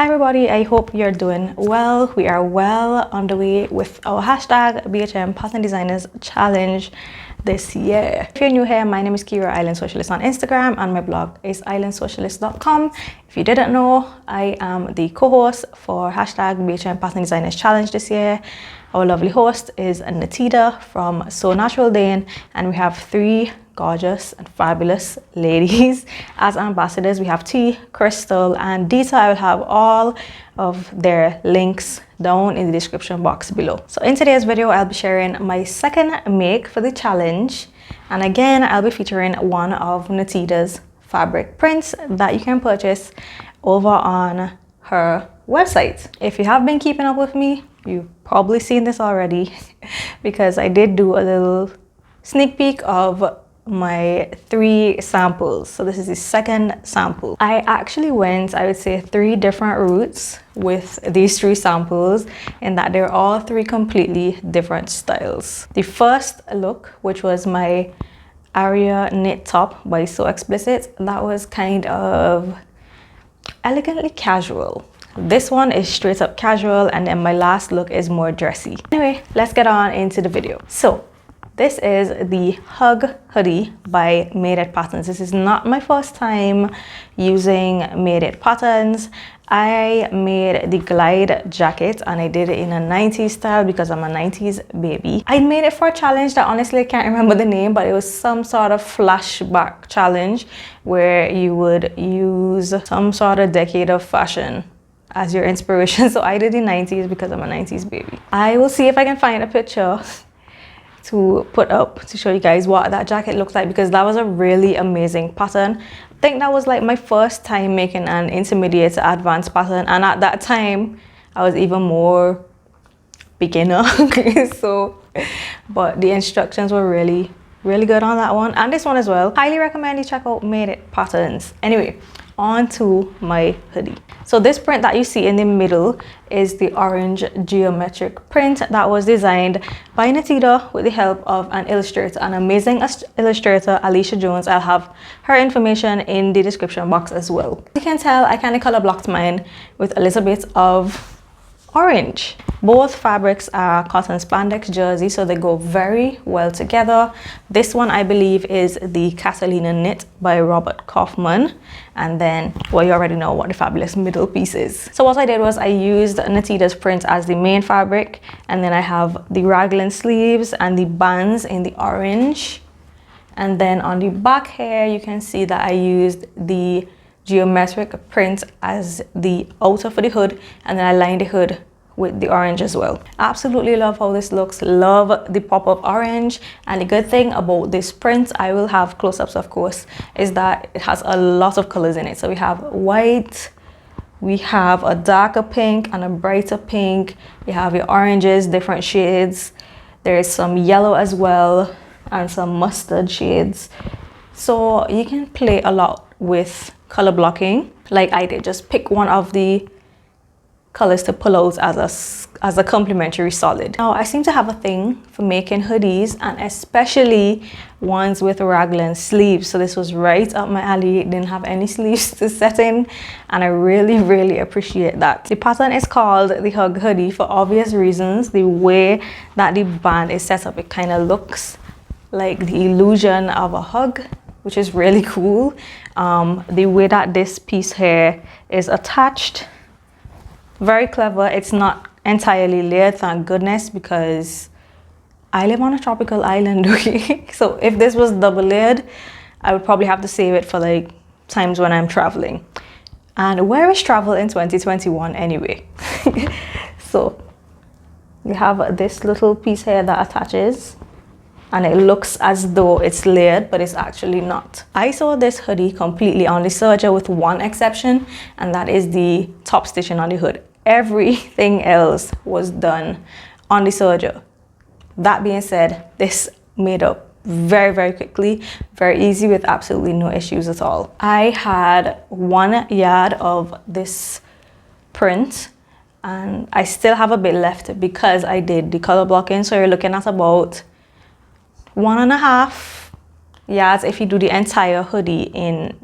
Hi everybody, I hope you're doing well. We are well on the way with our hashtag bhmpatterndesigners challenge this year. If you're new here, my name is Kira, Island Socialist on Instagram, and my blog is islandsocialist.com. If you didn't know, I am the co-host for hashtag bhmpatterndesigners challenge this year. Our lovely host is Natita from So Natural Dane, and we have three gorgeous and fabulous ladies as ambassadors. We have T, Crystal, and Dita. I will have all of their links down in the description box below. So in today's video, I'll be sharing my second make for the challenge, and again I'll be featuring one of Natita's fabric prints that you can purchase over on her website. If you have been keeping up with me, you've probably seen this already because I did do a little sneak peek of my three samples. So this is the second sample. I actually went, I would say, 3 different routes with these 3 samples, in that they're all 3 completely different styles. The first look, which was my Aria knit top by So Explicit, that was kind of elegantly casual. This one is straight up casual, and then my last look is more dressy. Anyway, let's get on into the video. So this is the Hug Hoodie by Made It Patterns. This is not my first time using Made It Patterns. I made the glide jacket and I did it in a 90s style because I'm a 90s baby. I made it for a challenge that honestly I can't remember the name, but it was some sort of flashback challenge where you would use some sort of decade of fashion as your inspiration. So I did the 90s because I'm a 90s baby. I will see if I can find a picture to put up to show you guys what that jacket looks like, because that was a really amazing pattern. I think that was like my first time making an intermediate to advanced pattern, and at that time I was even more beginner. So but the instructions were really good on that one, and this one as well. Highly recommend you check out Made It Patterns. Anyway, on to my hoodie. So this print that you see in the middle is the orange geometric print that was designed by Natita with the help of an illustrator, an amazing illustrator, Alicia Jones. I'll have her information in the description box as well. As you can tell, I kind of color blocked mine with a little bit of orange. Both fabrics are cotton spandex jersey, so they go very well together. This one I believe is the Catalina knit by Robert Kaufman, and then, well, you already know what the fabulous middle piece is. So what I did was I used Natita's print as the main fabric, and then I have the raglan sleeves and the bands in the orange, and then on the back here you can see that I used the geometric print as the outer for the hood, and then I lined the hood with the orange as well. Absolutely love how this looks. Love the pop of orange, and the good thing about this print, I will have close-ups of course, is that it has a lot of colors in it. So we have white, we have a darker pink and a brighter pink, we have your oranges, different shades, there is some yellow as well and some mustard shades. So you can play a lot with color blocking like I did. Just pick one of the colors to pull out as a complementary solid. Now I seem to have a thing for making hoodies, and especially ones with raglan sleeves. So this was right up my alley. It didn't have any sleeves to set in, and I really appreciate that. The pattern is called the Hug Hoodie for obvious reasons. The way that the band is set up, it kind of looks like the illusion of a hug, which is really cool. The way that this piece here is attached, very clever. It's not entirely layered, thank goodness, because I live on a tropical island. Okay? So if this was double layered, I would probably have to save it for like times when I'm traveling. And where is travel in 2021 anyway? So you have this little piece here that attaches, and it looks as though it's layered, but it's actually not. I saw this hoodie completely on the serger with one exception, and that is the top stitching on the hood. Everything else was done on the serger. That being said, this made up very quickly, very easy, with absolutely no issues at all. I had 1 yard of this print, and I still have a bit left because I did the color blocking. So you're looking at about 1.5 yards if you do the entire hoodie in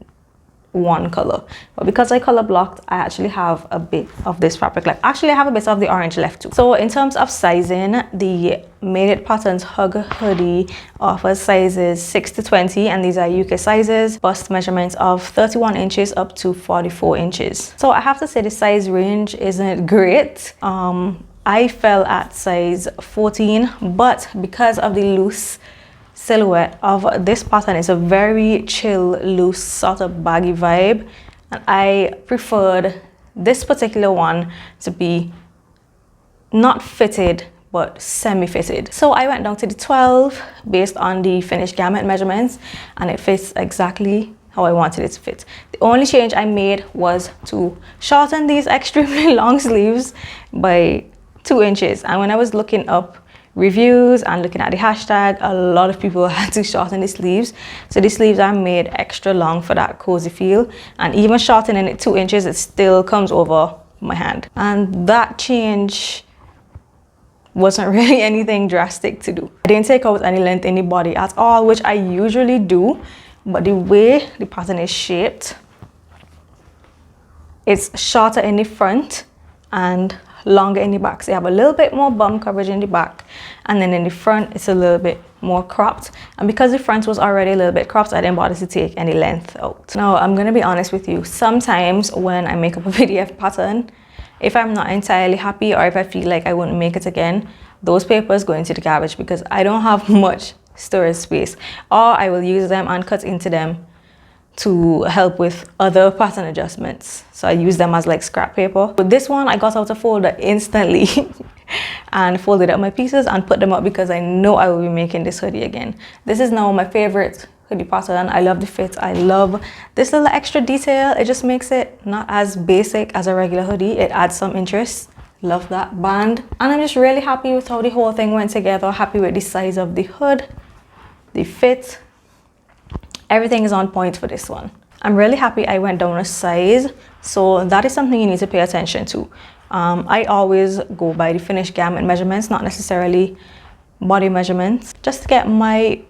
one color, but because I color blocked, I actually have a bit of this fabric left. Actually, I have a bit of the orange left too. So in terms of sizing, the Made It Patterns Hug Hoodie offers sizes 6 to 20, and these are UK sizes, bust measurements of 31 inches up to 44 inches. So I have to say the size range isn't great. I fell at size 14, but because of the loose silhouette of this pattern, it's a very chill, loose, sort of baggy vibe, and I preferred this particular one to be not fitted but semi-fitted. So I went down to the 12 based on the finished garment measurements, and it fits exactly how I wanted it to fit. The only change I made was to shorten these extremely long sleeves by 2 inches, and when I was looking up reviews and looking at the hashtag, a lot of people had to shorten the sleeves. So the sleeves are made extra long for that cozy feel, and even shortening it 2 inches, it still comes over my hand. And that change wasn't really anything drastic to do. I didn't take out any length in the body at all, which I usually do, but the way the pattern is shaped, it's shorter in the front and longer in the back. So you have a little bit more bum coverage in the back, and then in the front it's a little bit more cropped. And because the front was already a little bit cropped, I didn't bother to take any length out. Now I'm gonna be honest with you, sometimes when I make up a PDF pattern, if I'm not entirely happy or if I feel like I wouldn't make it again, those papers go into the garbage because I don't have much storage space, or I will use them and cut into them to help with other pattern adjustments. So I use them as like scrap paper. With this one, I got out a folder instantly and folded up my pieces and put them up because I know I will be making this hoodie again. This is now my favorite hoodie pattern. I love the fit. I love this little extra detail. It just makes it not as basic as a regular hoodie. It adds some interest. Love that band. And I'm just really happy with how the whole thing went together. Happy with the size of the hood, the fit. Everything is on point for this one. I'm really happy I went down a size, so that is something you need to pay attention to. I always go by the finished garment measurements, not necessarily body measurements, just to get my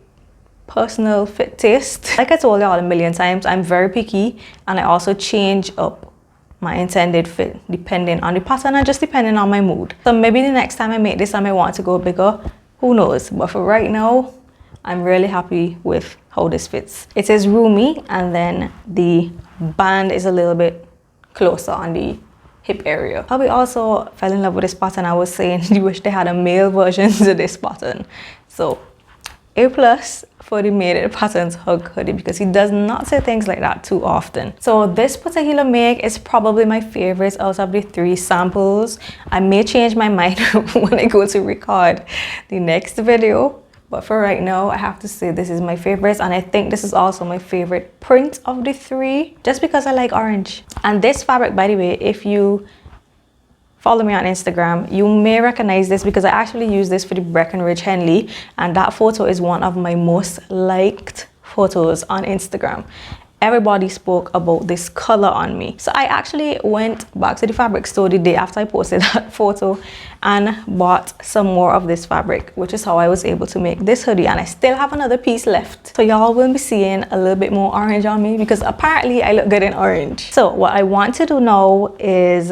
personal fit taste. Like I told y'all a million times, I'm very picky, and I also change up my intended fit depending on the pattern and just depending on my mood. So maybe the next time I make this, I may want to go bigger, who knows? But for right now, I'm really happy with how this fits. It is roomy, and then the band is a little bit closer on the hip area. How we also fell in love with this pattern, I was saying you wish they had a male version to this pattern. So A+ for the Made It Patterns Hug Hoodie, because he does not say things like that too often. So this particular make is probably my favorite out of the 3 samples. I may change my mind when I go to record the next video, but for right now, I have to say this is my favorite, and I think this is also my favorite print of the 3, just because I like orange. And this fabric, by the way, if you follow me on Instagram, you may recognize this because I actually used this for the Breckenridge Henley, and that photo is one of my most liked photos on Instagram. Everybody spoke about this color on me. So I actually went back to the fabric store the day after I posted that photo and bought some more of this fabric, which is how I was able to make this hoodie. And I still have another piece left. So y'all will be seeing a little bit more orange on me because apparently I look good in orange. So what I want to do now is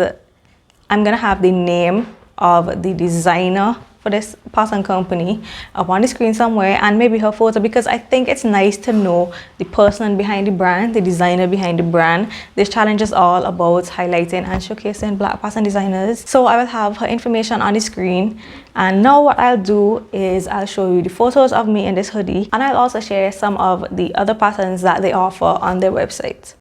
I'm gonna have the name of the designer for this pattern company up on the screen somewhere, and maybe her photo, because I think it's nice to know the person behind the brand, the designer behind the brand. This challenge is all about highlighting and showcasing Black pattern designers. So I will have her information on the screen, and now what I'll do is I'll show you the photos of me in this hoodie, and I'll also share some of the other patterns that they offer on their website.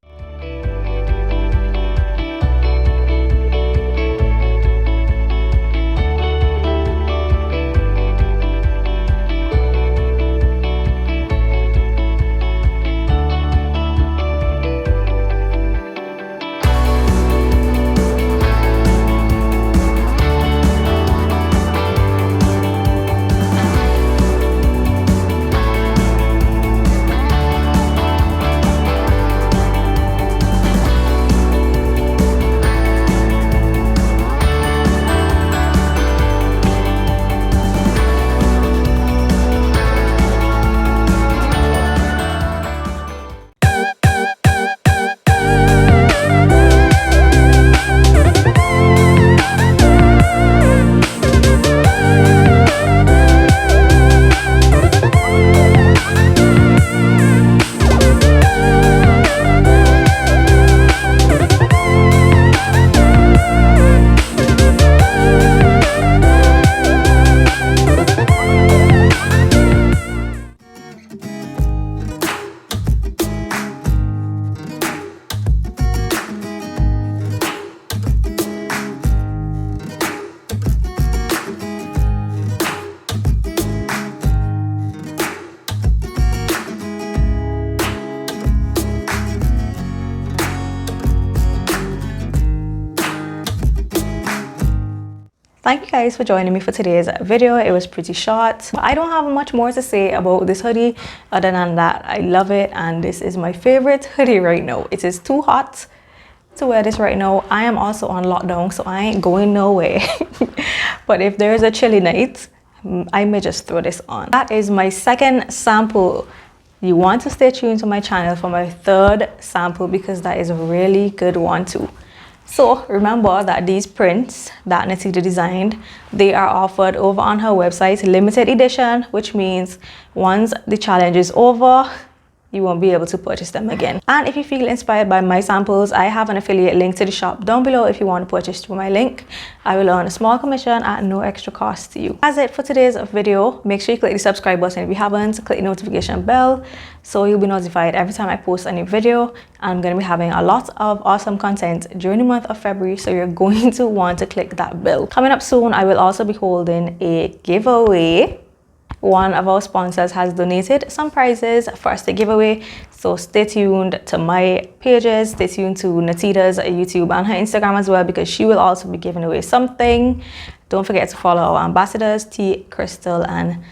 Thank you guys for joining me for today's video. It was pretty short. I don't have much more to say about this hoodie other than that I love it, and this is my favorite hoodie right now. It is too hot to wear this right now. I am also on lockdown, so I ain't going nowhere. But if there's a chilly night, I may just throw this on. That is my second sample. You want to stay tuned to my channel for my third sample because that is a really good one too. So remember that these prints that Natita designed, they are offered over on her website, limited edition, which means once the challenge is over, you won't be able to purchase them again. And if you feel inspired by my samples, I have an affiliate link to the shop down below if you want to purchase through my link. I will earn a small commission at no extra cost to you. That's it for today's video. Make sure you click the subscribe button if you haven't, click the notification bell so you'll be notified every time I post a new video. I'm going to be having a lot of awesome content during the month of February, so you're going to want to click that bell. Coming up soon, I will also be holding a giveaway. One of our sponsors has donated some prizes for us to give away, so stay tuned to my pages, stay tuned to Natita's YouTube and her Instagram as well, because she will also be giving away something. Don't forget to follow our ambassadors T, Crystal and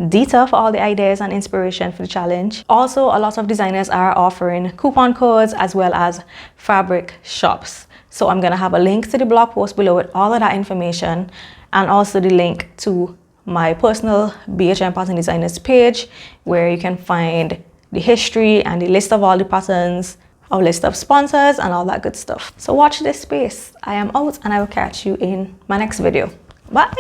Dita for all the ideas and inspiration for the challenge. Also, a lot of designers are offering coupon codes as well as fabric shops, so I'm gonna have a link to the blog post below with all of that information, and also the link to my personal BHM Pattern Designers page, where you can find the history and the list of all the patterns, our list of sponsors and all that good stuff. So watch this space. I am out and I will catch you in my next video. Bye.